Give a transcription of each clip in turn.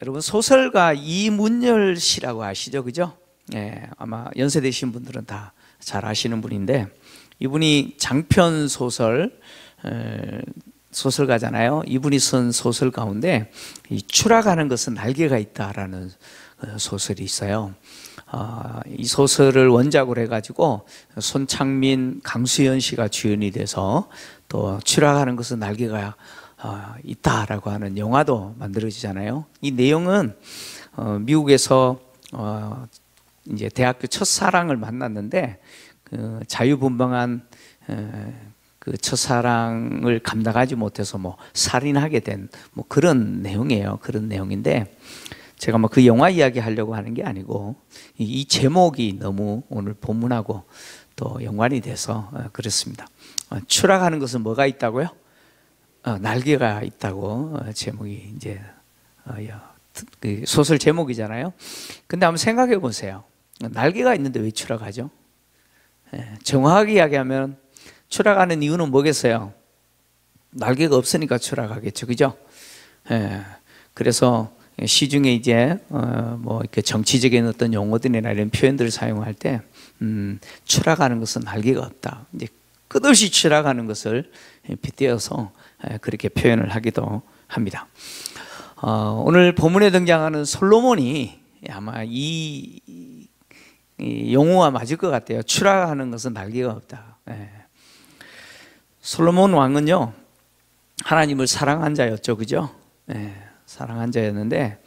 여러분 소설가 이문열 씨라고 아시죠? 그죠? 예, 아마 연세대신 분들은 다 잘 아시는 분인데, 이분이 장편 소설 소설가잖아요. 이분이 쓴 소설 가운데 이 추락하는 것은 날개가 있다라는 소설이 있어요. 이 소설을 원작으로 해가지고 손창민, 강수연 씨가 주연이 돼서 또 추락하는 것은 날개가 있다라고 하는 영화도 만들어지잖아요. 이 내용은 미국에서 이제 대학교 첫사랑을 만났는데 그 자유분방한 그 첫사랑을 감당하지 못해서 뭐 살인하게 된 뭐 그런 내용이에요. 그런 내용인데 제가 뭐 그 영화 이야기 하려고 하는 게 아니고 이 제목이 너무 오늘 본문하고 또 연관이 돼서 그렇습니다. 추락하는 것은 뭐가 있다고요? 날개가 있다고 제목이 이제 그 소설 제목이잖아요. 근데 한번 생각해 보세요. 날개가 있는데 왜 추락하죠? 정확하게 이야기하면 추락하는 이유는 뭐겠어요? 날개가 없으니까 추락하겠죠, 그죠? 그래서 시중에 이제 뭐 이렇게 정치적인 어떤 용어들이나 이런 표현들을 사용할 때 추락하는 것은 날개가 없다. 이제 끝없이 추락하는 것을 빗대어서 그렇게 표현을 하기도 합니다. 오늘 본문에 등장하는 솔로몬이 아마 이 용어와 맞을 것 같아요. 추락하는 것은 날개가 없다. 솔로몬 왕은요, 하나님을 사랑한 자였죠, 그죠? 사랑한 자였는데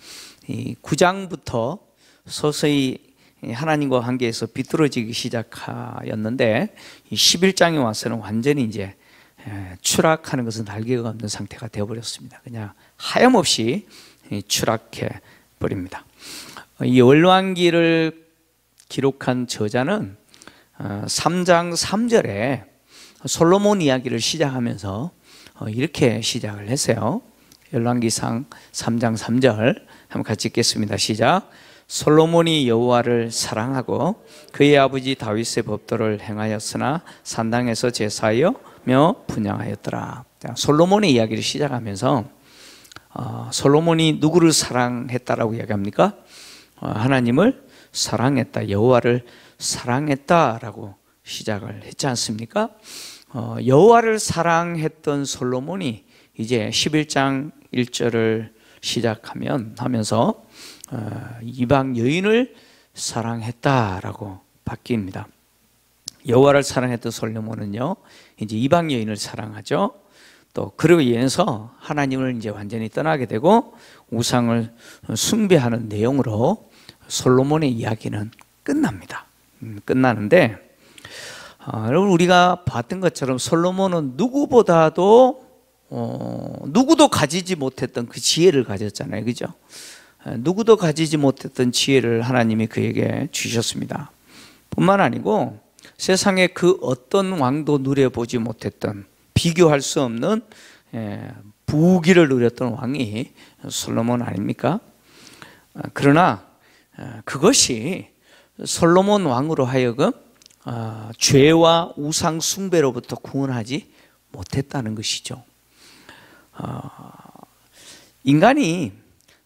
이 9장부터 서서히 하나님과 관계에서 비뚤어지기 시작하였는데 이 11장에 와서는 완전히 이제 추락하는 것은 날개가 없는 상태가 되어버렸습니다. 그냥 하염없이 추락해 버립니다. 이 열왕기를 기록한 저자는 3장 3절에 솔로몬 이야기를 시작하면서 이렇게 시작을 했어요. 열왕기상 3장 3절 한번 같이 읽겠습니다. 시작. 솔로몬이 여호와를 사랑하고 그의 아버지 다윗의 법도를 행하였으나 산당에서 제사하며 분향하였더라. 솔로몬의 이야기를 시작하면서 솔로몬이 누구를 사랑했다라고 이야기합니까? 하나님을 사랑했다, 여호와를 사랑했다라고 시작을 했지 않습니까? 여호와를 사랑했던 솔로몬이 이제 11장 1절을 하면서 이방 여인을 사랑했다라고 바뀝니다. 여호와를 사랑했던 솔로몬은요, 이제 이방 여인을 사랑하죠. 또 그러고 인해서 하나님을 이제 완전히 떠나게 되고 우상을 숭배하는 내용으로 솔로몬의 이야기는 끝납니다. 끝나는데 여러분, 우리가 봤던 것처럼 솔로몬은 누구보다도 누구도 가지지 못했던 그 지혜를 가졌잖아요, 그죠? 누구도 가지지 못했던 지혜를 하나님이 그에게 주셨습니다. 뿐만 아니고 세상에 그 어떤 왕도 누려보지 못했던, 비교할 수 없는 부귀를 누렸던 왕이 솔로몬 아닙니까? 그러나 그것이 솔로몬 왕으로 하여금 죄와 우상 숭배로부터 구원하지 못했다는 것이죠. 인간이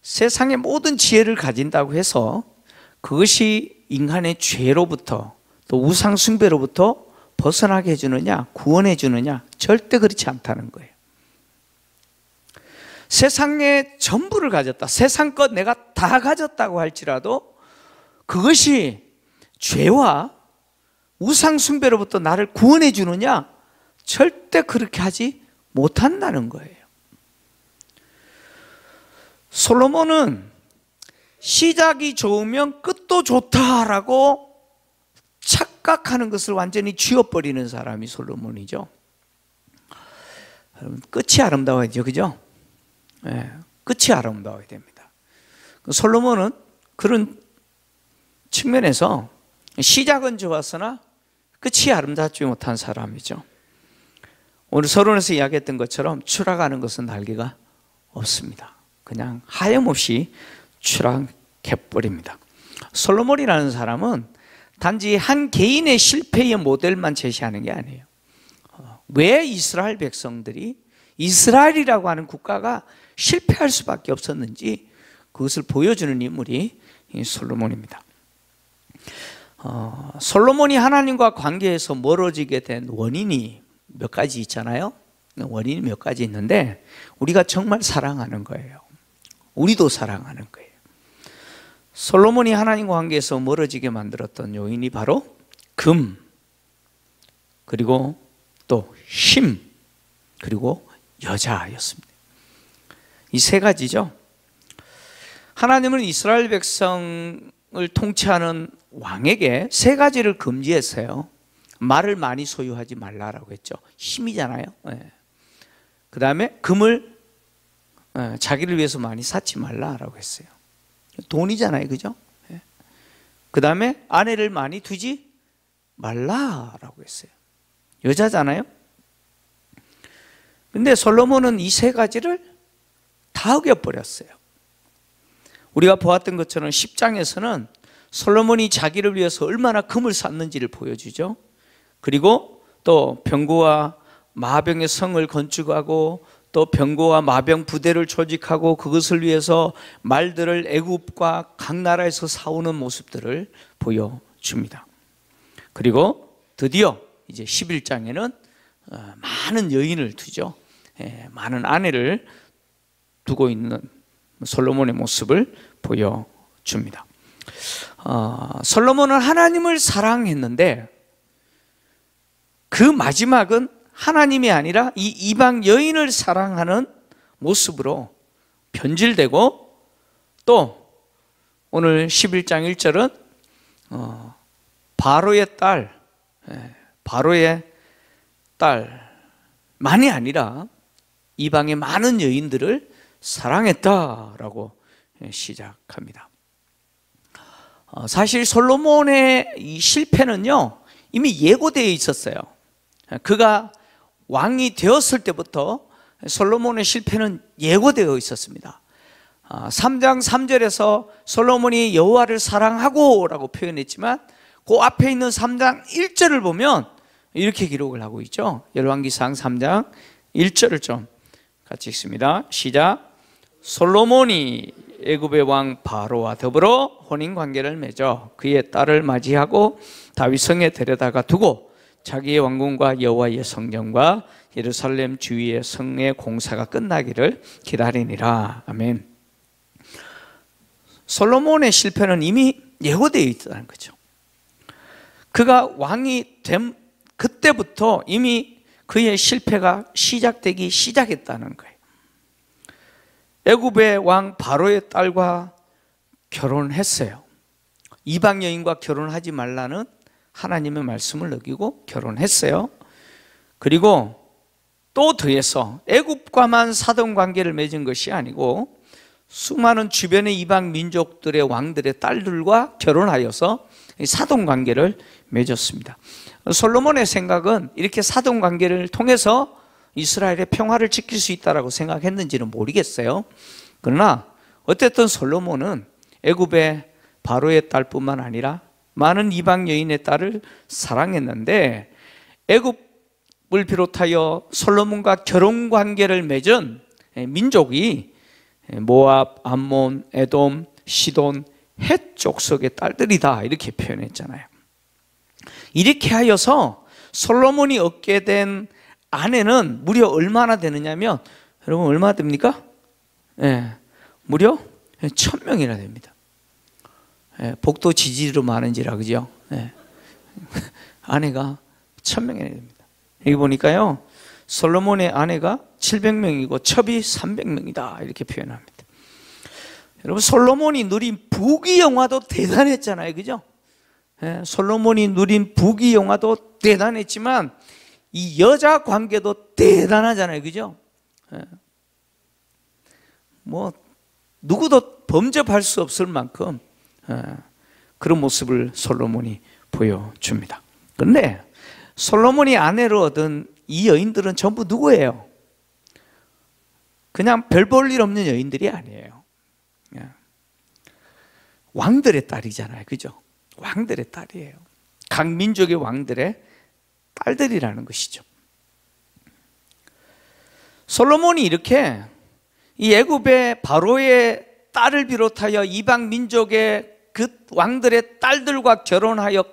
세상의 모든 지혜를 가진다고 해서 그것이 인간의 죄로부터 또 우상 숭배로부터 벗어나게 해주느냐, 구원해 주느냐, 절대 그렇지 않다는 거예요. 세상의 전부를 가졌다, 세상 것 내가 다 가졌다고 할지라도 그것이 죄와 우상 숭배로부터 나를 구원해 주느냐, 절대 그렇게 하지 못한다는 거예요. 솔로몬은 시작이 좋으면 끝도 좋다라고 착각하는 것을 완전히 쥐어버리는 사람이 솔로몬이죠. 끝이 아름다워야죠, 그죠? 네, 끝이 아름다워야 됩니다. 솔로몬은 그런 측면에서 시작은 좋았으나 끝이 아름답지 못한 사람이죠. 오늘 서론에서 이야기했던 것처럼 추락하는 것은 날개가 없습니다. 그냥 하염없이 추락해버립니다. 솔로몬이라는 사람은 단지 한 개인의 실패의 모델만 제시하는 게 아니에요. 왜 이스라엘 백성들이, 이스라엘이라고 하는 국가가 실패할 수밖에 없었는지 그것을 보여주는 인물이 이 솔로몬입니다. 솔로몬이 하나님과 관계에서 멀어지게 된 원인이 몇 가지 있잖아요. 원인이 몇 가지 있는데 우리가 정말 사랑하는 거예요. 우리도 사랑하는 거예요. 솔로몬이 하나님과 관계에서 멀어지게 만들었던 요인이 바로 금, 그리고 또 힘, 그리고 여자였습니다. 이 세 가지죠. 하나님은 이스라엘 백성을 통치하는 왕에게 세 가지를 금지했어요. 말을 많이 소유하지 말라라고 했죠. 힘이잖아요. 그 다음에 금을 자기를 위해서 많이 쌓지 말라라고 했어요. 돈이잖아요, 그죠? 그 다음에 아내를 많이 두지 말라라고 했어요. 여자잖아요. 근데 솔로몬은 이 세 가지를 다 어겨버렸어요. 우리가 보았던 것처럼 10장에서는 솔로몬이 자기를 위해서 얼마나 금을 쌓는지를 보여주죠. 그리고 또 병거와 마병의 성을 건축하고 또 병거와 마병 부대를 조직하고 그것을 위해서 말들을 애굽과 각 나라에서 사오는 모습들을 보여줍니다. 그리고 드디어 이제 11장에는 많은 여인을 두죠. 많은 아내를 두고 있는 솔로몬의 모습을 보여줍니다. 솔로몬은 하나님을 사랑했는데 그 마지막은 하나님이 아니라 이 이방 여인을 사랑하는 모습으로 변질되고, 또 오늘 11장 1절은 바로의 딸만이 아니라 이방의 많은 여인들을 사랑했다라고 시작합니다. 사실 솔로몬의 이 실패는요 이미 예고되어 있었어요. 그가 왕이 되었을 때부터 솔로몬의 실패는 예고되어 있었습니다. 3장 3절에서 솔로몬이 여호와를 사랑하고 라고 표현했지만 그 앞에 있는 3장 1절을 보면 이렇게 기록을 하고 있죠. 열왕기상 3장 1절을 좀 같이 읽습니다. 시작. 솔로몬이 애굽의 왕 바로와 더불어 혼인관계를 맺어 그의 딸을 맞이하고 다윗 성에 데려다가 두고 자기의 왕궁과 여호와의 성전과 예루살렘 주위의 성의 공사가 끝나기를 기다리니라. 아멘. 솔로몬의 실패는 이미 예고되어 있다는 거죠. 그가 왕이 된 그때부터 이미 그의 실패가 시작되기 시작했다는 거예요. 애굽의 왕 바로의 딸과 결혼했어요. 이방 여인과 결혼하지 말라는 하나님의 말씀을 어기고 결혼했어요. 그리고 또 더해서 애굽과만 사돈 관계를 맺은 것이 아니고 수많은 주변의 이방 민족들의 왕들의 딸들과 결혼하여서 사돈 관계를 맺었습니다. 솔로몬의 생각은 이렇게 사돈 관계를 통해서 이스라엘의 평화를 지킬 수 있다고 생각했는지는 모르겠어요. 그러나 어쨌든 솔로몬은 애굽의 바로의 딸뿐만 아니라 많은 이방 여인의 딸을 사랑했는데, 애굽을 비롯하여 솔로몬과 결혼 관계를 맺은 민족이 모압, 암몬, 에돔, 시돈, 헷 족속의 딸들이다 이렇게 표현했잖아요. 이렇게 하여서 솔로몬이 얻게 된 아내는 무려 얼마나 되느냐면, 여러분 얼마나 됩니까? 무려 1000명이나 됩니다. 복도 지지로 많은지라 그죠? 아내가 1000명이나 됩니다. 여기 보니까요 솔로몬의 아내가 700명이고 첩이 300명이다 이렇게 표현합니다. 여러분 솔로몬이 누린 부귀영화도 대단했잖아요, 그죠? 솔로몬이 누린 부귀영화도 대단했지만 이 여자 관계도 대단하잖아요, 그죠? 뭐 누구도 범접할 수 없을 만큼 그런 모습을 솔로몬이 보여줍니다. 그런데 솔로몬이 아내로 얻은 이 여인들은 전부 누구예요? 그냥 별 볼 일 없는 여인들이 아니에요. 왕들의 딸이잖아요, 그죠? 왕들의 딸이에요. 각 민족의 왕들의 딸들이라는 것이죠. 솔로몬이 이렇게 이 애굽의 바로의 딸을 비롯하여 이방 민족의 그 왕들의 딸들과 결혼하여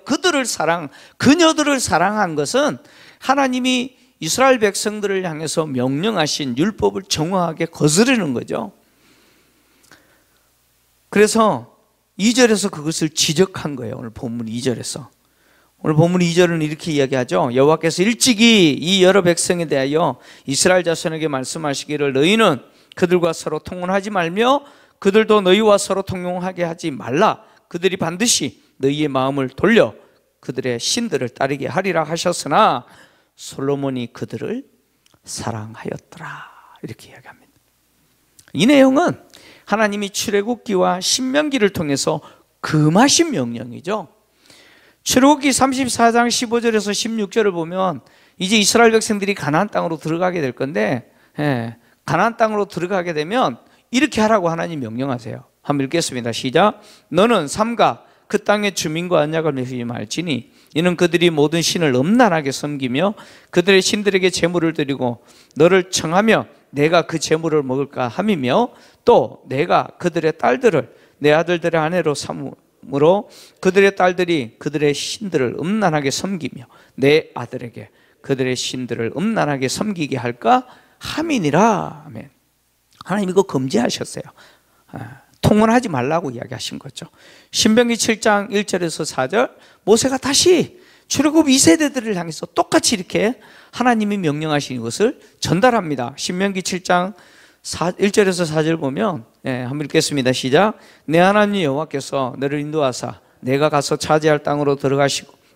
그녀들을 사랑한 것은 하나님이 이스라엘 백성들을 향해서 명령하신 율법을 정확하게 거스르는 거죠. 그래서 2절에서 그것을 지적한 거예요. 오늘 본문 2절에서. 오늘 본문 2절은 이렇게 이야기하죠. 여호와께서 일찍이 이 여러 백성에 대하여 이스라엘 자손에게 말씀하시기를 너희는 그들과 서로 통혼하지 말며 그들도 너희와 서로 통용하게 하지 말라. 그들이 반드시 너희의 마음을 돌려 그들의 신들을 따르게 하리라 하셨으나 솔로몬이 그들을 사랑하였더라. 이렇게 이야기합니다. 이 내용은 하나님이 출애굽기와 신명기를 통해서 금하신 명령이죠. 출애굽기 34장 15절에서 16절을 보면 이제 이스라엘 백성들이 가나안 땅으로 들어가게 될 건데, 가나안 땅으로 들어가게 되면 이렇게 하라고 하나님 명령하세요. 한번 읽겠습니다. 시작. 너는 삼가 그 땅의 주민과 언약을 맺지 말지니 이는 그들이 모든 신을 음란하게 섬기며 그들의 신들에게 제물을 드리고 너를 청하며 내가 그 제물을 먹을까 함이며 또 내가 그들의 딸들을 내 아들들의 아내로 삼으므로 그들의 딸들이 그들의 신들을 음란하게 섬기며 내 아들에게 그들의 신들을 음란하게 섬기게 할까 함이니라. 아멘. 하나님 이거 금지하셨어요. 통혼하지 말라고 이야기하신 거죠. 신명기 7장 1절에서 4절 모세가 다시 출애굽 2세대들을 향해서 똑같이 이렇게 하나님이 명령하신 것을 전달합니다. 신명기 7장 1절에서 4절 보면 한번 읽겠습니다. 시작. 내 하나님 여호와께서 너를 인도하사 내가 가서 차지할 땅으로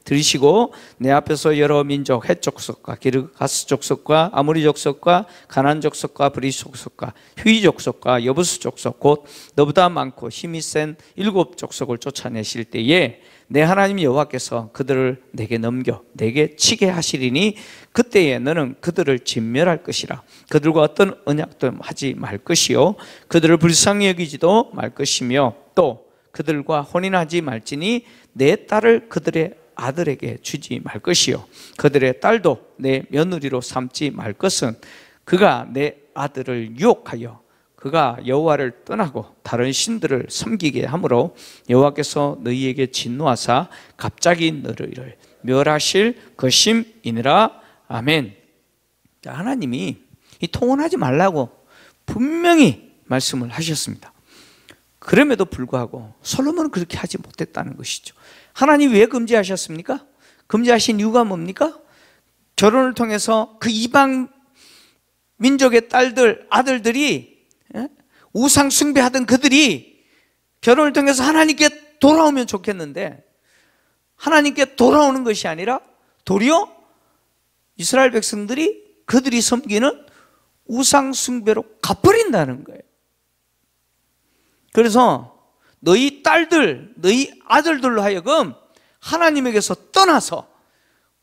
들이시고 내 앞에서 여러 민족 헷 족속과 기르가스 족속과 아모리 족속과 가나안 족속과 브리스 족속과 휘 족속과 여부스 족속 곧 너보다 많고 힘이 센 7 족속을 쫓아내실 때에 내 하나님 여호와께서 그들을 내게 넘겨 내게 치게 하시리니 그때에 너는 그들을 진멸할 것이라. 그들과 어떤 언약도 하지 말 것이요 그들을 불쌍히 여기지도 말 것이며 또 그들과 혼인하지 말지니 내 딸을 그들의 아들에게 주지 말 것이요 그들의 딸도 내 며느리로 삼지 말 것은 그가 내 아들을 유혹하여 그가 여호와를 떠나고 다른 신들을 섬기게 하므로 여호와께서 너희에게 진노하사 갑자기 너희를 멸하실 것임이니라. 아멘. 하나님이 이 통혼하지 말라고 분명히 말씀을 하셨습니다. 그럼에도 불구하고 솔로몬은 그렇게 하지 못했다는 것이죠. 하나님 왜 금지하셨습니까? 금지하신 이유가 뭡니까? 결혼을 통해서 그 이방 민족의 딸들, 아들들이 우상 숭배하던 그들이 결혼을 통해서 하나님께 돌아오면 좋겠는데 하나님께 돌아오는 것이 아니라 도리어 이스라엘 백성들이 그들이 섬기는 우상 숭배로 가버린다는 거예요. 그래서 너희 딸들, 너희 아들들로 하여금 하나님에게서 떠나서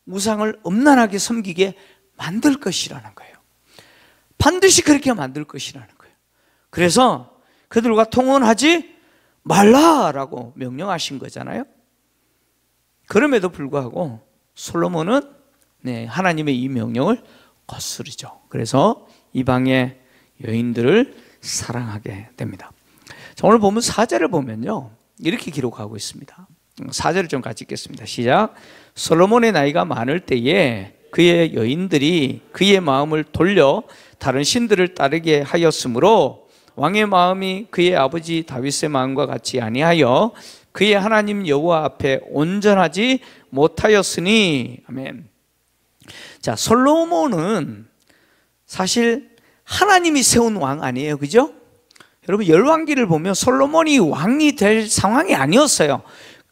우상을 음란하게 섬기게 만들 것이라는 거예요. 반드시 그렇게 만들 것이라는 거예요. 그래서 그들과 통혼하지 말라라고 명령하신 거잖아요. 그럼에도 불구하고 솔로몬은 하나님의 이 명령을 거스르죠. 그래서 이방의 여인들을 사랑하게 됩니다. 자, 오늘 보면 4절을 보면요 이렇게 기록하고 있습니다. 4절을 좀 같이 읽겠습니다. 시작. 솔로몬의 나이가 많을 때에 그의 여인들이 그의 마음을 돌려 다른 신들을 따르게 하였으므로 왕의 마음이 그의 아버지 다윗의 마음과 같이 아니하여 그의 하나님 여호와 앞에 온전하지 못하였으니. 아멘. 자, 솔로몬은 사실 하나님이 세운 왕 아니에요, 그죠? 여러분 열왕기를 보면 솔로몬이 왕이 될 상황이 아니었어요.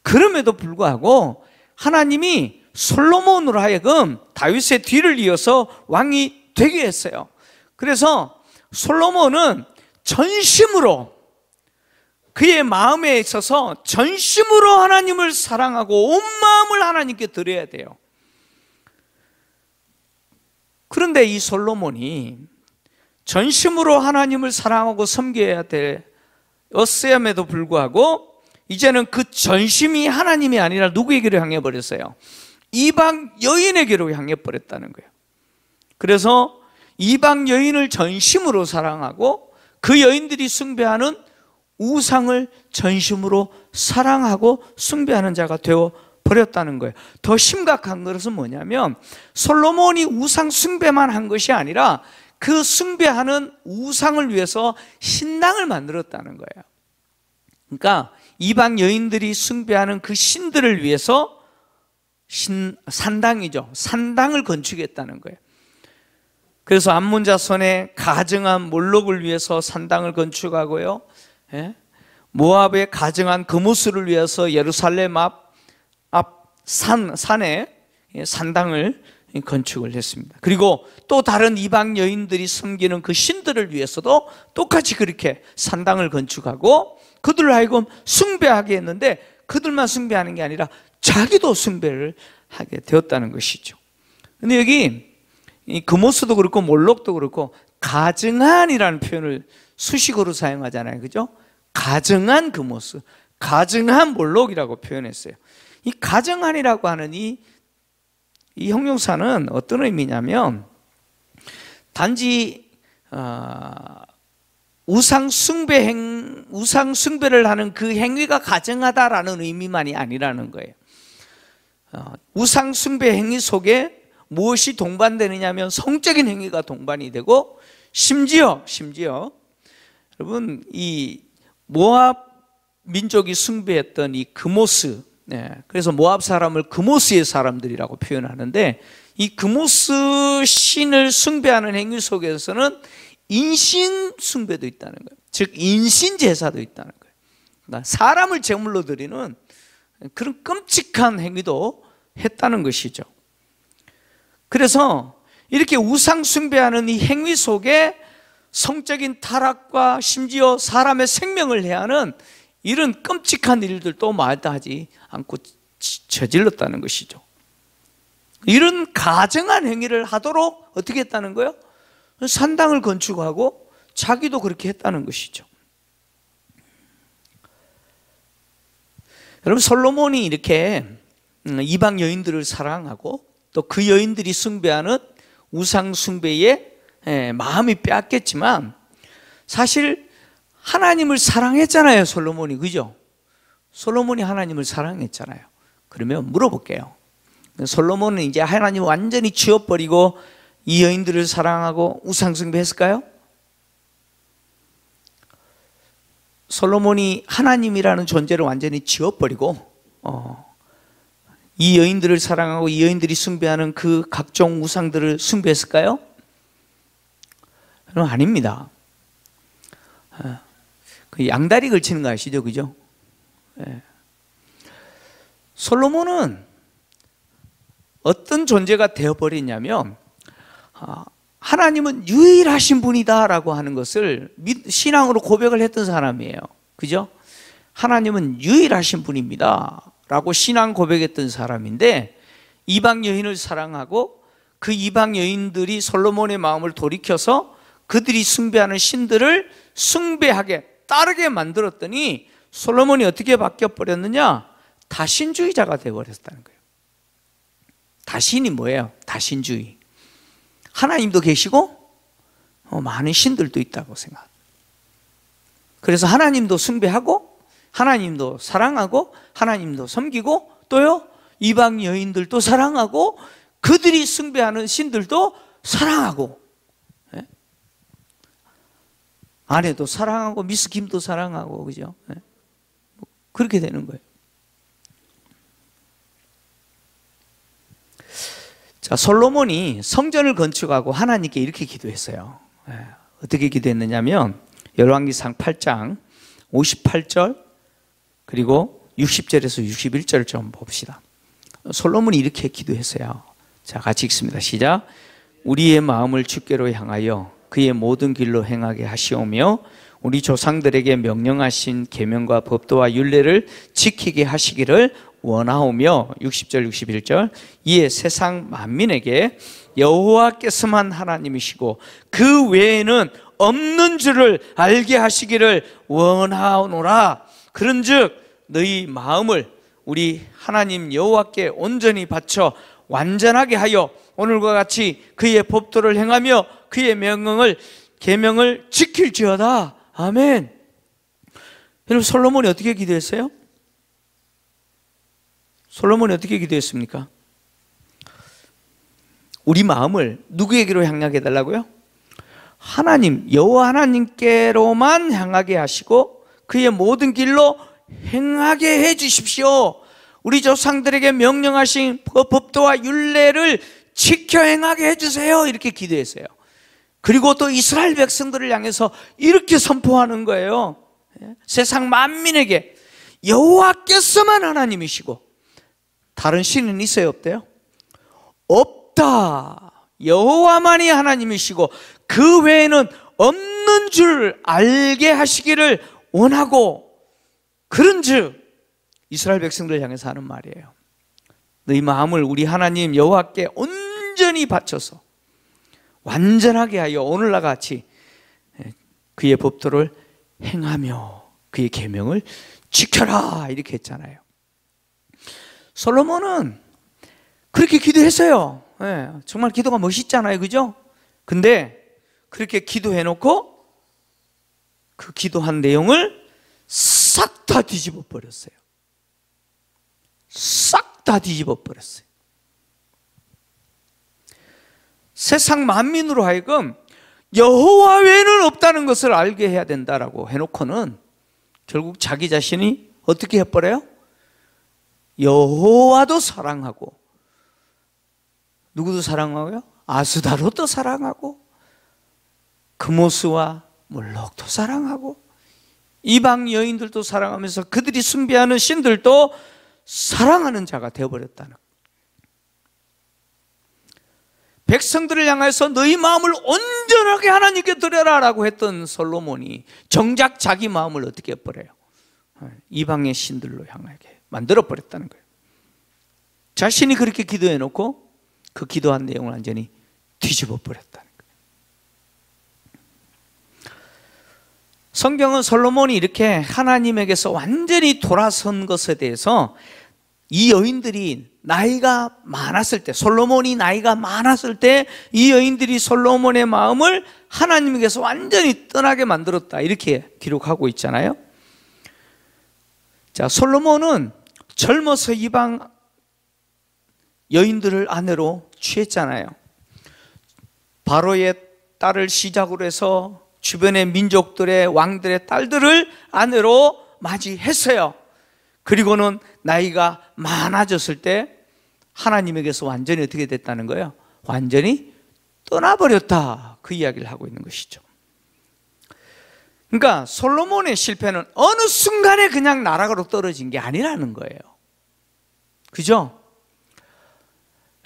그럼에도 불구하고 하나님이 솔로몬으로 하여금 다윗의 뒤를 이어서 왕이 되게 했어요. 그래서 솔로몬은 전심으로 그의 마음에 있어서 전심으로 하나님을 사랑하고 온 마음을 하나님께 드려야 돼요. 그런데 이 솔로몬이 전심으로 하나님을 사랑하고 섬겨야 되었음에도 불구하고 이제는 그 전심이 하나님이 아니라 누구에게로 향해 버렸어요? 이방 여인에게로 향해 버렸다는 거예요. 그래서 이방 여인을 전심으로 사랑하고 그 여인들이 숭배하는 우상을 전심으로 사랑하고 숭배하는 자가 되어 버렸다는 거예요. 더 심각한 것은 뭐냐면 솔로몬이 우상 숭배만 한 것이 아니라 그 숭배하는 우상을 위해서 신당을 만들었다는 거예요. 그러니까 이방 여인들이 숭배하는 그 신들을 위해서 산당이죠. 산당을 건축했다는 거예요. 그래서 암몬 자손의 가증한 몰록을 위해서 산당을 건축하고요. 모압의 가증한 그모스를 위해서 예루살렘 앞 산에 산당을 건축을 했습니다. 그리고 또 다른 이방 여인들이 섬기는 그 신들을 위해서도 똑같이 그렇게 산당을 건축하고 그들을 하여금 숭배하게 했는데 그들만 숭배하는 게 아니라 자기도 숭배를 하게 되었다는 것이죠. 근데 여기 이 그모스도 그렇고 몰록도 그렇고 가증한이라는 표현을 수식어로 사용하잖아요. 그죠? 가증한 그모스, 가증한 몰록이라고 표현했어요. 이 가증한이라고 하는 이 형용사는 어떤 의미냐면 단지 우상 숭배를 하는 그 행위가 가증하다라는 의미만이 아니라는 거예요. 우상 숭배 행위 속에 무엇이 동반되느냐면 성적인 행위가 동반이 되고 심지어 여러분 이 모압 민족이 숭배했던 이 그모스, 그래서 모압 사람을 그모스의 사람들이라고 표현하는데 이 그모스 신을 숭배하는 행위 속에서는 인신 숭배도 있다는 거예요. 즉 인신 제사도 있다는 거예요. 그러니까 사람을 제물로 드리는 그런 끔찍한 행위도 했다는 것이죠. 그래서 이렇게 우상 숭배하는 이 행위 속에 성적인 타락과 심지어 사람의 생명을 해하는 이런 끔찍한 일들도 마다하지 않고 저질렀다는 것이죠. 이런 가증한 행위를 하도록 어떻게 했다는 거예요? 산당을 건축하고 자기도 그렇게 했다는 것이죠. 여러분 솔로몬이 이렇게 이방 여인들을 사랑하고 또 그 여인들이 숭배하는 우상 숭배에 마음이 빼앗겼지만 사실 하나님을 사랑했잖아요. 솔로몬이. 그죠? 솔로몬이 하나님을 사랑했잖아요. 그러면 물어볼게요. 솔로몬은 이제 하나님을 완전히 지워버리고 이 여인들을 사랑하고 우상 숭배했을까요? 솔로몬이 하나님이라는 존재를 완전히 지워버리고 이 여인들을 사랑하고 이 여인들이 숭배하는 그 각종 우상들을 숭배했을까요? 그럼 아닙니다. 그 양다리 걸치는 거 아시죠? 그죠? 솔로몬은 어떤 존재가 되어버렸냐면 하나님은 유일하신 분이다 라고 하는 것을 신앙으로 고백을 했던 사람이에요. 그죠? 하나님은 유일하신 분입니다 라고 신앙 고백했던 사람인데 이방 여인을 사랑하고 그 이방 여인들이 솔로몬의 마음을 돌이켜서 그들이 숭배하는 신들을 숭배하게 따르게 만들었더니 솔로몬이 어떻게 바뀌어버렸느냐? 다신주의자가 되어버렸다는 거예요. 다신이 뭐예요? 다신주의. 하나님도 계시고 많은 신들도 있다고 생각합니다. 그래서 하나님도 숭배하고 하나님도 사랑하고 하나님도 섬기고 또요 이방 여인들도 사랑하고 그들이 숭배하는 신들도 사랑하고 아내도 사랑하고 미스 김도 사랑하고 그죠? 그렇게 되는 거예요. 자, 솔로몬이 성전을 건축하고 하나님께 이렇게 기도했어요. 어떻게 기도했느냐면 열왕기상 8장 58절 그리고 60절에서 61절을 좀 봅시다. 솔로몬이 이렇게 기도했어요. 자, 같이 읽습니다. 시작. 우리의 마음을 주께로 향하여 그의 모든 길로 행하게 하시오며 우리 조상들에게 명령하신 계명과 법도와 율례를 지키게 하시기를 원하오며 60절 61절 이에 세상 만민에게 여호와께서만 하나님이시고 그 외에는 없는 줄을 알게 하시기를 원하오노라. 그런즉 너희 마음을 우리 하나님 여호와께 온전히 바쳐 완전하게 하여 오늘과 같이 그의 법도를 행하며 그의 명령을 계명을 지킬지어다. 아멘. 여러분, 솔로몬이 어떻게 기도했어요? 솔로몬이 어떻게 기도했습니까? 우리 마음을 누구에게로 향하게 해달라고요? 하나님, 여호와 하나님께로만 향하게 하시고 그의 모든 길로 행하게 해 주십시오. 우리 조상들에게 명령하신 법도와 율례를 지켜 행하게 해주세요. 이렇게 기도했어요. 그리고 또 이스라엘 백성들을 향해서 이렇게 선포하는 거예요. 세상 만민에게 여호와께서만 하나님이시고 다른 신은 있어요, 없대요? 없다. 여호와만이 하나님이시고 그 외에는 없는 줄 알게 하시기를 원하고, 그런즉 이스라엘 백성들을 향해서 하는 말이에요. 너희 마음을 우리 하나님 여호와께 온전히 바쳐서 완전하게 하여 오늘날 같이 그의 법도를 행하며 그의 계명을 지켜라, 이렇게 했잖아요. 솔로몬은 그렇게 기도했어요. 정말 기도가 멋있잖아요, 그죠? 근데 그렇게 기도해놓고 그 기도한 내용을 싹 다 뒤집어 버렸어요. 싹 다 뒤집어 버렸어요. 세상 만민으로 하여금 여호와 외에는 없다는 것을 알게 해야 된다라고 해놓고는 결국 자기 자신이 어떻게 해버려요? 여호와도 사랑하고, 누구도 사랑하고요? 아스다롯도 사랑하고, 금오스와 몰록도 사랑하고, 이방 여인들도 사랑하면서 그들이 숭배하는 신들도 사랑하는 자가 되어버렸다는, 백성들을 향해서 너희 마음을 온전하게 하나님께 드려라 라고 했던 솔로몬이 정작 자기 마음을 어떻게 해버려요? 이방의 신들로 향하게 만들어버렸다는 거예요. 자신이 그렇게 기도해놓고 그 기도한 내용을 완전히 뒤집어 버렸다는 거예요. 성경은 솔로몬이 이렇게 하나님에게서 완전히 돌아선 것에 대해서 이 여인들이 나이가 많았을 때, 솔로몬이 나이가 많았을 때 이 여인들이 솔로몬의 마음을 하나님에게서 완전히 떠나게 만들었다, 이렇게 기록하고 있잖아요. 자, 솔로몬은 젊어서 이방 여인들을 아내로 취했잖아요. 바로의 딸을 시작으로 해서 주변의 민족들의 왕들의 딸들을 아내로 맞이했어요. 그리고는 나이가 많아졌을 때 하나님에게서 완전히 어떻게 됐다는 거예요? 완전히 떠나버렸다, 그 이야기를 하고 있는 것이죠. 그러니까 솔로몬의 실패는 어느 순간에 그냥 나락으로 떨어진 게 아니라는 거예요. 그죠?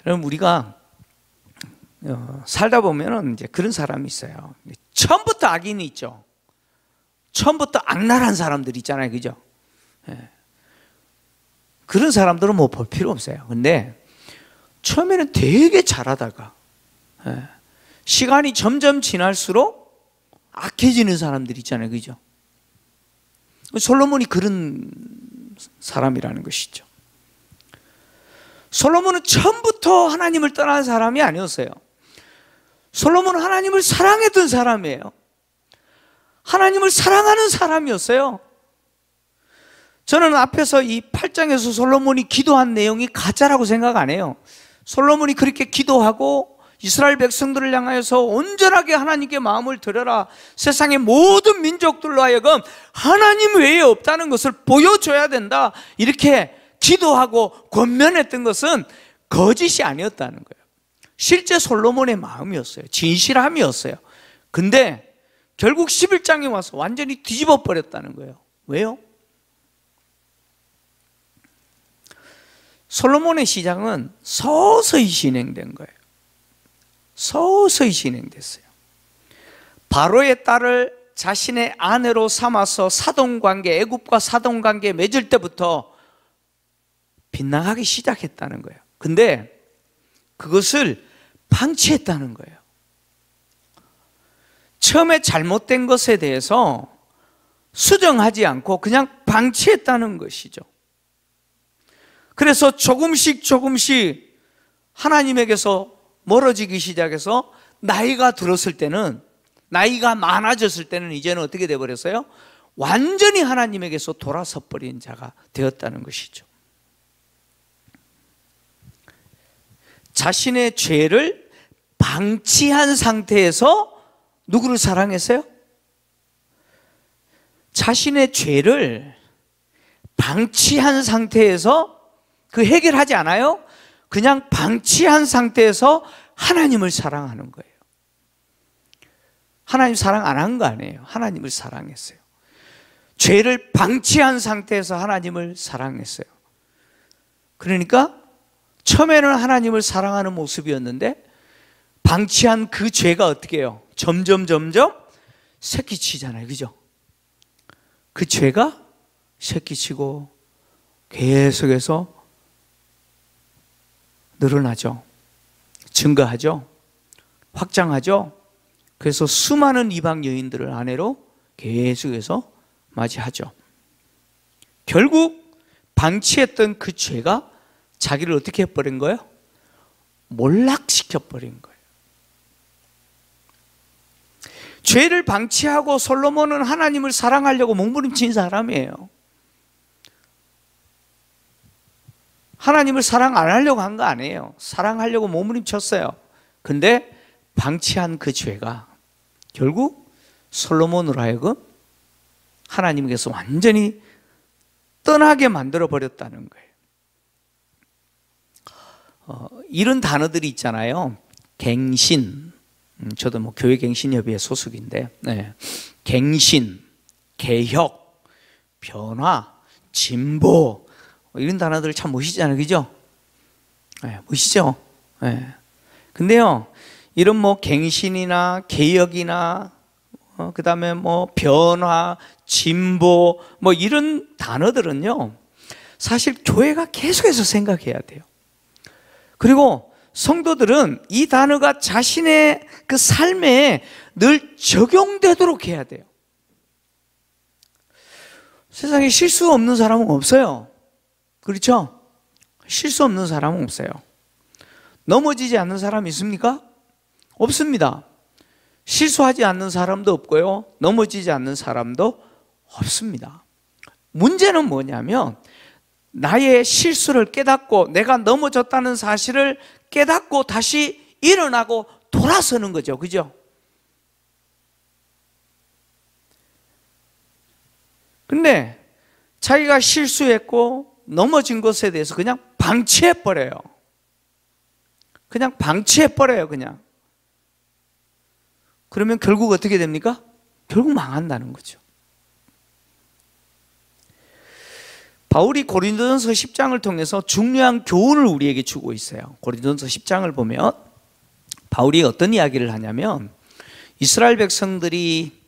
그럼 우리가 살다 보면은 이제 그런 사람이 있어요. 처음부터 악인이 있죠. 처음부터 악랄한 사람들 있잖아요, 그죠? 그런 사람들은 뭐 볼 필요 없어요. 근데 처음에는 되게 잘하다가 시간이 점점 지날수록 악해지는 사람들 있잖아요, 그죠? 솔로몬이 그런 사람이라는 것이죠. 솔로몬은 처음부터 하나님을 떠난 사람이 아니었어요. 솔로몬은 하나님을 사랑했던 사람이에요. 하나님을 사랑하는 사람이었어요. 저는 앞에서 이 8장에서 솔로몬이 기도한 내용이 가짜라고 생각 안 해요. 솔로몬이 그렇게 기도하고 이스라엘 백성들을 향하여서 온전하게 하나님께 마음을 드려라, 세상의 모든 민족들로 하여금 하나님 외에 없다는 것을 보여줘야 된다, 이렇게 기도하고 권면했던 것은 거짓이 아니었다는 거예요. 실제 솔로몬의 마음이었어요. 진실함이었어요. 근데 결국 11장에 와서 완전히 뒤집어 버렸다는 거예요. 왜요? 솔로몬의 시작은 서서히 진행된 거예요. 서서히 진행됐어요. 바로의 딸을 자신의 아내로 삼아서 사돈관계, 애굽과 사돈관계 맺을 때부터 빗나가기 시작했다는 거예요. 근데 그것을 방치했다는 거예요. 처음에 잘못된 것에 대해서 수정하지 않고 그냥 방치했다는 것이죠. 그래서 조금씩 하나님에게서 멀어지기 시작해서 나이가 들었을 때는, 나이가 많아졌을 때는 이제는 어떻게 돼버렸어요? 완전히 하나님에게서 돌아서 버린 자가 되었다는 것이죠. 자신의 죄를 방치한 상태에서 누구를 사랑했어요? 자신의 죄를 방치한 상태에서 그 해결하지 않아요? 그냥 방치한 상태에서 하나님을 사랑하는 거예요. 하나님 사랑 안 한 거 아니에요. 하나님을 사랑했어요. 죄를 방치한 상태에서 하나님을 사랑했어요. 그러니까 처음에는 하나님을 사랑하는 모습이었는데 방치한 그 죄가 어떻게 해요? 점점 새끼치잖아요. 그죠? 그 죄가 새끼치고 계속해서 늘어나죠. 증가하죠. 확장하죠. 그래서 수많은 이방 여인들을 아내로 계속해서 맞이하죠. 결국 방치했던 그 죄가 자기를 어떻게 해버린 거예요? 몰락시켜버린 거예요. 죄를 방치하고 솔로몬은 하나님을 사랑하려고 몸부림친 사람이에요. 하나님을 사랑 안 하려고 한 거 아니에요. 사랑하려고 몸부림쳤어요. 근데 방치한 그 죄가 결국 솔로몬으로 하여금 하나님께서 완전히 떠나게 만들어 버렸다는 거예요. 이런 단어들이 있잖아요. 갱신, 저도 뭐 교회갱신협의회 소속인데, 네. 갱신, 개혁, 변화, 진보, 이런 단어들 참 멋있잖아요, 그죠? 네, 멋있죠? 네. 근데요, 이런 뭐 갱신이나 개혁이나 그 다음에 뭐 변화, 진보, 뭐 이런 단어들은요, 사실 교회가 계속해서 생각해야 돼요. 그리고 성도들은 이 단어가 자신의 그 삶에 늘 적용되도록 해야 돼요. 세상에 실수 없는 사람은 없어요. 그렇죠? 실수 없는 사람은 없어요. 넘어지지 않는 사람이 있습니까? 없습니다. 실수하지 않는 사람도 없고요. 넘어지지 않는 사람도 없습니다. 문제는 뭐냐면 나의 실수를 깨닫고 내가 넘어졌다는 사실을 깨닫고 다시 일어나고 돌아서는 거죠. 그죠? 근데 자기가 실수했고 넘어진 것에 대해서 그냥 방치해버려요. 그냥 방치해버려요. 그냥. 그러면 결국 어떻게 됩니까? 결국 망한다는 거죠. 바울이 고린도전서 10장을 통해서 중요한 교훈을 우리에게 주고 있어요. 고린도전서 10장을 보면 바울이 어떤 이야기를 하냐면 이스라엘 백성들이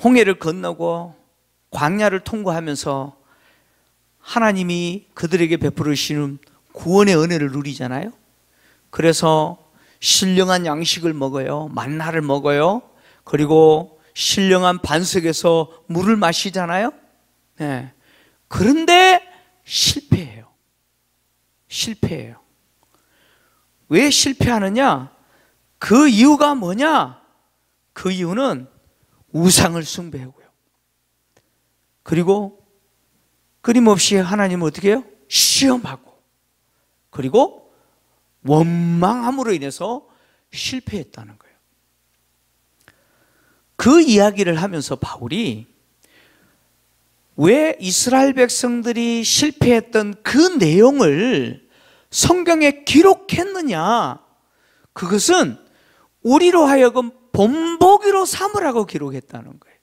홍해를 건너고 광야를 통과하면서 하나님이 그들에게 베풀으시는 구원의 은혜를 누리잖아요. 그래서 신령한 양식을 먹어요. 만나를 먹어요. 그리고 신령한 반석에서 물을 마시잖아요. 네. 그런데 실패해요. 실패해요. 왜 실패하느냐? 그 이유가 뭐냐? 그 이유는 우상을 숭배하고요. 그리고 끊임없이 하나님을 어떻게 해요? 시험하고, 그리고 원망함으로 인해서 실패했다는 거예요. 그 이야기를 하면서 바울이 왜 이스라엘 백성들이 실패했던 그 내용을 성경에 기록했느냐? 그것은 우리로 하여금 본보기로 삼으라고 기록했다는 거예요.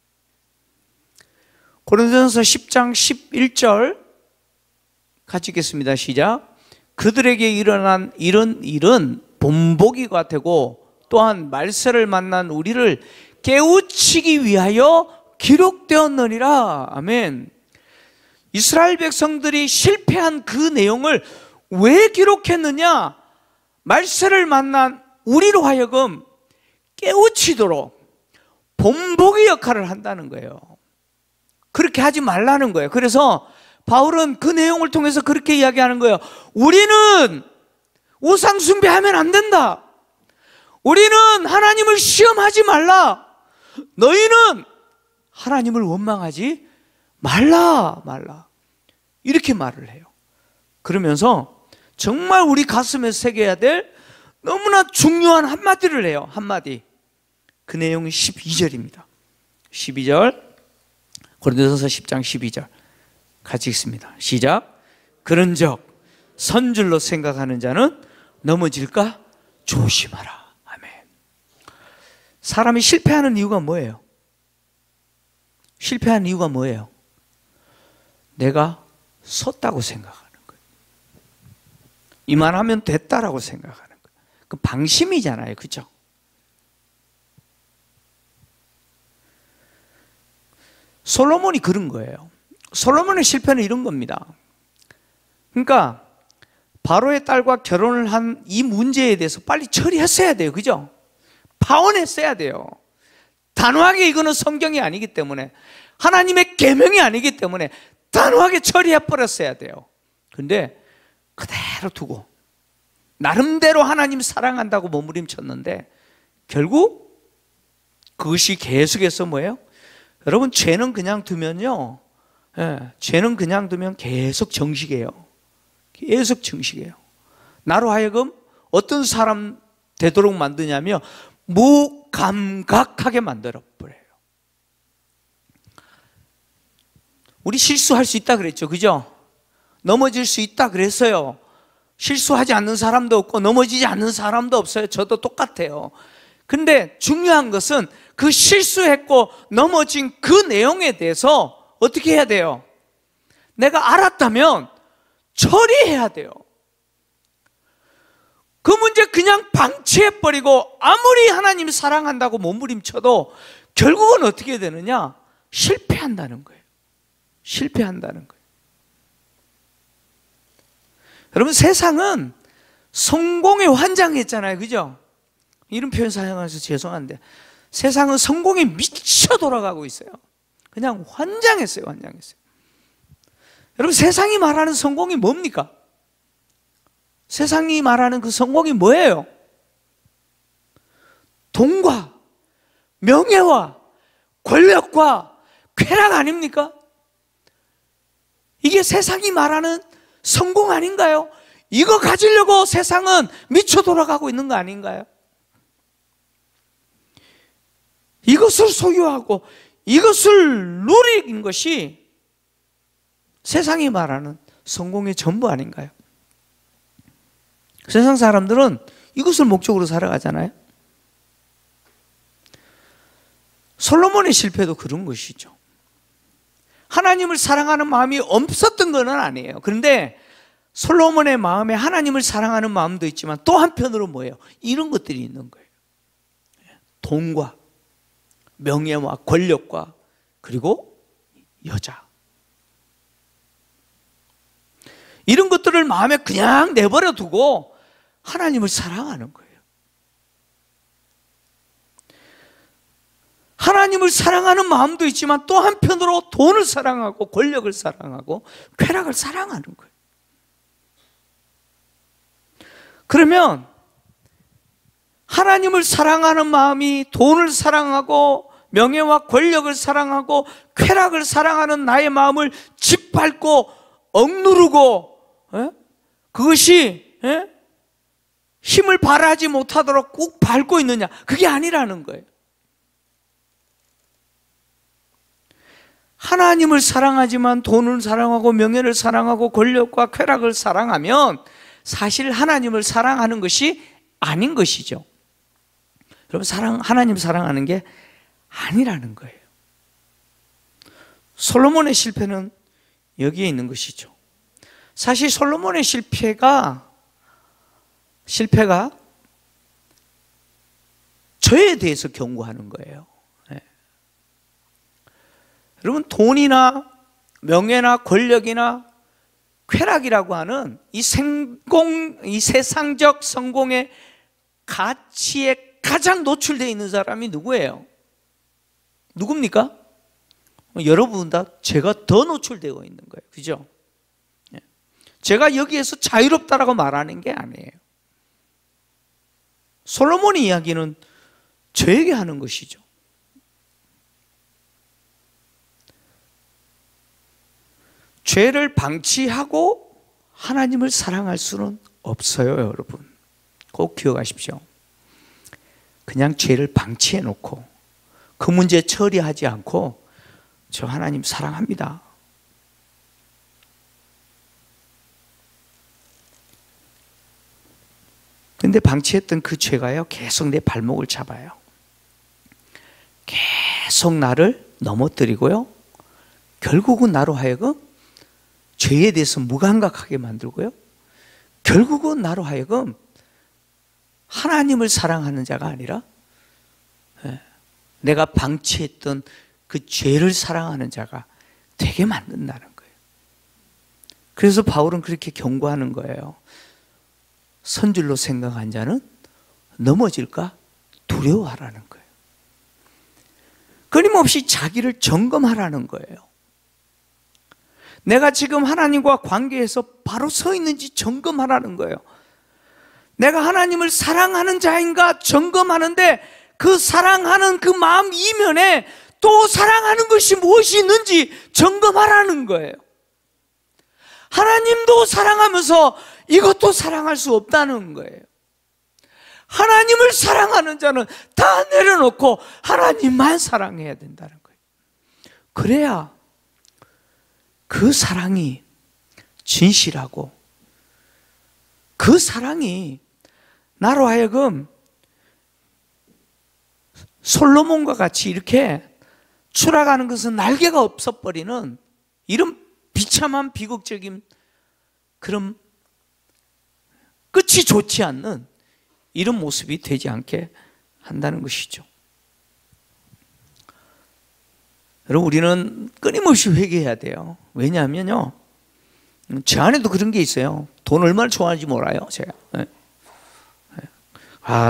고린도전서 10장 11절 같이 읽겠습니다. 시작. 그들에게 일어난 이런 일은 본보기가 되고 또한 말세를 만난 우리를 깨우치기 위하여 기록되었느니라. 아멘. 이스라엘 백성들이 실패한 그 내용을 왜 기록했느냐? 말세를 만난 우리로 하여금 깨우치도록 본보기 역할을 한다는 거예요. 그렇게 하지 말라는 거예요. 그래서 바울은 그 내용을 통해서 그렇게 이야기하는 거예요. 우리는 우상 숭배하면 안 된다. 우리는 하나님을 시험하지 말라. 너희는 하나님을 원망하지 말라. 이렇게 말을 해요. 그러면서 정말 우리 가슴에 새겨야 될 너무나 중요한 한마디를 해요. 한마디. 그 내용이 12절입니다. 12절, 고린도전서 10장 12절 같이 읽습니다. 시작. 그런즉 선줄로 생각하는 자는 넘어질까 조심하라. 아멘. 사람이 실패하는 이유가 뭐예요? 실패하는 이유가 뭐예요? 내가 섰다고 생각하는 거예요. 이만하면 됐다라고 생각하는 거예요. 그 방심이잖아요. 그죠? 솔로몬이 그런 거예요. 솔로몬의 실패는 이런 겁니다. 그러니까 바로의 딸과 결혼을 한 이 문제에 대해서 빨리 처리했어야 돼요. 그죠? 파혼했어야 돼요. 단호하게 이거는 성경이 아니기 때문에, 하나님의 계명이 아니기 때문에 단호하게 처리해버렸어야 돼요. 근데 그대로 두고 나름대로 하나님 사랑한다고 몸부림쳤는데 결국 그것이 계속해서 뭐예요? 여러분, 죄는 그냥 두면요, 죄는 그냥 두면 계속 정식이에요. 계속 정식이에요. 나로 하여금 어떤 사람 되도록 만드냐면 무감각하게 만들어버려요. 우리 실수할 수 있다 그랬죠. 그죠? 넘어질 수 있다 그랬어요. 실수하지 않는 사람도 없고 넘어지지 않는 사람도 없어요. 저도 똑같아요. 근데 중요한 것은 그 실수했고 넘어진 그 내용에 대해서 어떻게 해야 돼요? 내가 알았다면 처리해야 돼요. 그 문제 그냥 방치해버리고 아무리 하나님 사랑한다고 몸부림쳐도 결국은 어떻게 되느냐? 실패한다는 거예요. 실패한다는 거예요. 여러분, 세상은 성공에 환장했잖아요. 그죠? 이런 표현 사용해서 죄송한데 세상은 성공에 미쳐 돌아가고 있어요. 그냥 환장했어요. 여러분, 세상이 말하는 성공이 뭡니까? 세상이 말하는 그 성공이 뭐예요? 돈과 명예와 권력과 쾌락 아닙니까? 이게 세상이 말하는 성공 아닌가요? 이거 가지려고 세상은 미쳐 돌아가고 있는 거 아닌가요? 이것을 소유하고 이것을 누리는 것이 세상이 말하는 성공의 전부 아닌가요? 세상 사람들은 이것을 목적으로 살아가잖아요. 솔로몬의 실패도 그런 것이죠. 하나님을 사랑하는 마음이 없었던 건 아니에요. 그런데 솔로몬의 마음에 하나님을 사랑하는 마음도 있지만 또 한편으로 뭐예요? 이런 것들이 있는 거예요. 돈과 명예와 권력과 그리고 여자, 이런 것들을 마음에 그냥 내버려 두고 하나님을 사랑하는 거예요. 하나님을 사랑하는 마음도 있지만 또 한편으로 돈을 사랑하고 권력을 사랑하고 쾌락을 사랑하는 거예요. 그러면 하나님을 사랑하는 마음이 돈을 사랑하고 명예와 권력을 사랑하고 쾌락을 사랑하는 나의 마음을 짓밟고 억누르고 그것이 힘을 발휘하지 못하도록 꾹 밟고 있느냐? 그게 아니라는 거예요. 하나님을 사랑하지만 돈을 사랑하고 명예를 사랑하고 권력과 쾌락을 사랑하면 사실 하나님을 사랑하는 것이 아닌 것이죠. 여러분, 하나님 사랑하는 게 아니라는 거예요. 솔로몬의 실패는 여기에 있는 것이죠. 사실 솔로몬의 실패가 저에 대해서 경고하는 거예요. 여러분, 돈이나 명예나 권력이나 쾌락이라고 하는 이 세상적 성공의 가치에 가장 노출되어 있는 사람이 누구예요? 누굽니까? 여러분보다 제가 더 노출되어 있는 거예요. 그죠? 제가 여기에서 자유롭다라고 말하는 게 아니에요. 솔로몬의 이야기는 저에게 하는 것이죠. 죄를 방치하고 하나님을 사랑할 수는 없어요, 여러분. 꼭 기억하십시오. 그냥 죄를 방치해 놓고 그 문제 처리하지 않고 저 하나님 사랑합니다. 근데 방치했던 그 죄가요, 계속 내 발목을 잡아요. 계속 나를 넘어뜨리고요. 결국은 나로 하여금 죄에 대해서 무감각하게 만들고요. 결국은 나로 하여금 하나님을 사랑하는 자가 아니라 내가 방치했던 그 죄를 사랑하는 자가 되게 만든다는 거예요. 그래서 바울은 그렇게 경고하는 거예요. 선줄로 생각한 자는 넘어질까 두려워하라는 거예요. 끊임없이 자기를 점검하라는 거예요. 내가 지금 하나님과 관계에서 바로 서 있는지 점검하라는 거예요. 내가 하나님을 사랑하는 자인가 점검하는데 그 사랑하는 그 마음 이면에 또 사랑하는 것이 무엇이 있는지 점검하라는 거예요. 하나님도 사랑하면서 이것도 사랑할 수 없다는 거예요. 하나님을 사랑하는 자는 다 내려놓고 하나님만 사랑해야 된다는 거예요. 그래야 그 사랑이 진실하고 그 사랑이 나로 하여금 솔로몬과 같이 이렇게 추락하는 것은 날개가 없어버리는 이런 비참한 비극적인 그런 끝이 좋지 않는 이런 모습이 되지 않게 한다는 것이죠. 여러분, 우리는 끊임없이 회개해야 돼요. 왜냐하면요, 제 안에도 그런 게 있어요. 돈 얼마나 좋아하는지 몰라요, 제가.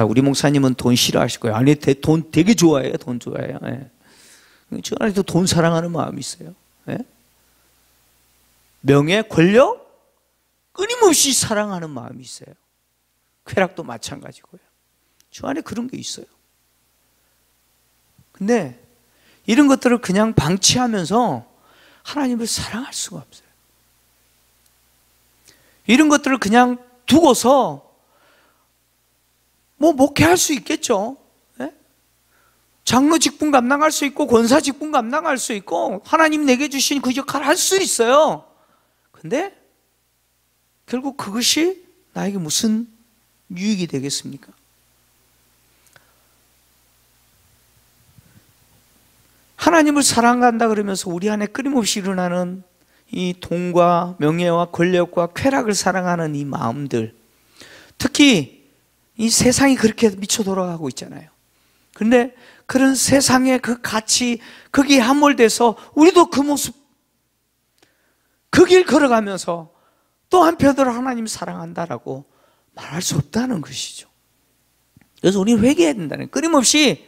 우리 목사님은 돈 싫어하실 거예요. 아니, 돈 되게 좋아해요. 돈 좋아해요. 저 안에도 돈 사랑하는 마음이 있어요. 명예, 권력, 끊임없이 사랑하는 마음이 있어요. 쾌락도 마찬가지고요. 저 안에 그런 게 있어요. 근데 이런 것들을 그냥 방치하면서 하나님을 사랑할 수가 없어요. 이런 것들을 그냥 두고서 목회할 수 있겠죠. 장로 직분 감당할 수 있고 권사 직분 감당할 수 있고 하나님 내게 주신 그 역할을 할 수 있어요. 근데 결국 그것이 나에게 무슨 유익이 되겠습니까? 하나님을 사랑한다 그러면서 우리 안에 끊임없이 일어나는 이 돈과 명예와 권력과 쾌락을 사랑하는 이 마음들, 특히 이 세상이 그렇게 미쳐 돌아가고 있잖아요. 그런데 그런 세상의 그 가치, 거기에 함몰돼서 우리도 그 모습, 그 길 걸어가면서 또 한편으로 하나님 사랑한다라고 말할 수 없다는 것이죠. 그래서 우리는 회개해야 된다는 거예요. 끊임없이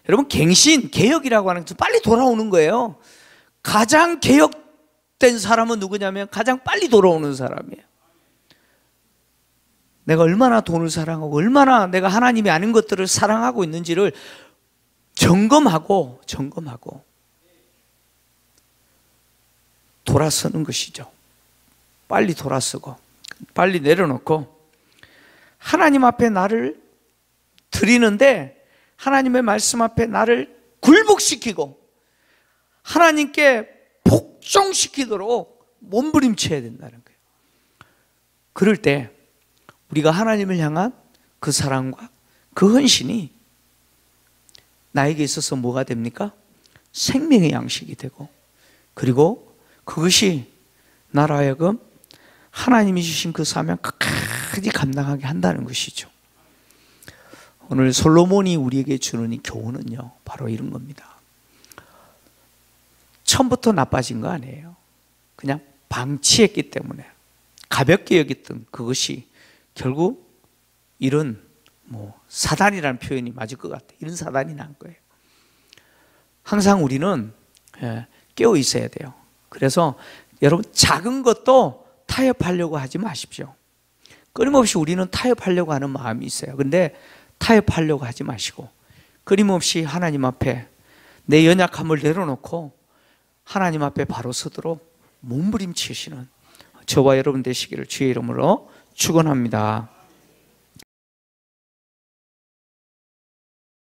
여러분, 갱신, 개혁이라고 하는 것은 빨리 돌아오는 거예요. 가장 개혁된 사람은 누구냐면 가장 빨리 돌아오는 사람이에요. 내가 얼마나 돈을 사랑하고 얼마나 내가 하나님이 아닌 것들을 사랑하고 있는지를 점검하고 돌아서는 것이죠. 빨리 돌아서고 빨리 내려놓고 하나님 앞에 나를 드리는데 하나님의 말씀 앞에 나를 굴복시키고 하나님께 복종시키도록 몸부림쳐야 된다는 거예요. 그럴 때 우리가 하나님을 향한 그 사랑과 그 헌신이 나에게 있어서 뭐가 됩니까? 생명의 양식이 되고, 그리고 그것이 나로 하여금 하나님이 주신 그 사명 끝까지 감당하게 한다는 것이죠. 오늘 솔로몬이 우리에게 주는 이 교훈은요, 바로 이런 겁니다. 처음부터 나빠진 거 아니에요. 그냥 방치했기 때문에 가볍게 여겼던 그것이 결국 이런 사단이라는 표현이 맞을 것 같아요. 이런 사단이 난 거예요. 항상 우리는 깨어 있어야 돼요. 그래서 여러분, 작은 것도 타협하려고 하지 마십시오. 끊임없이 우리는 타협하려고 하는 마음이 있어요. 그런데 타협하려고 하지 마시고 끊임없이 하나님 앞에 내 연약함을 내려놓고 하나님 앞에 바로 서도록 몸부림치시는 저와 여러분 되시기를 주의 이름으로 축원합니다.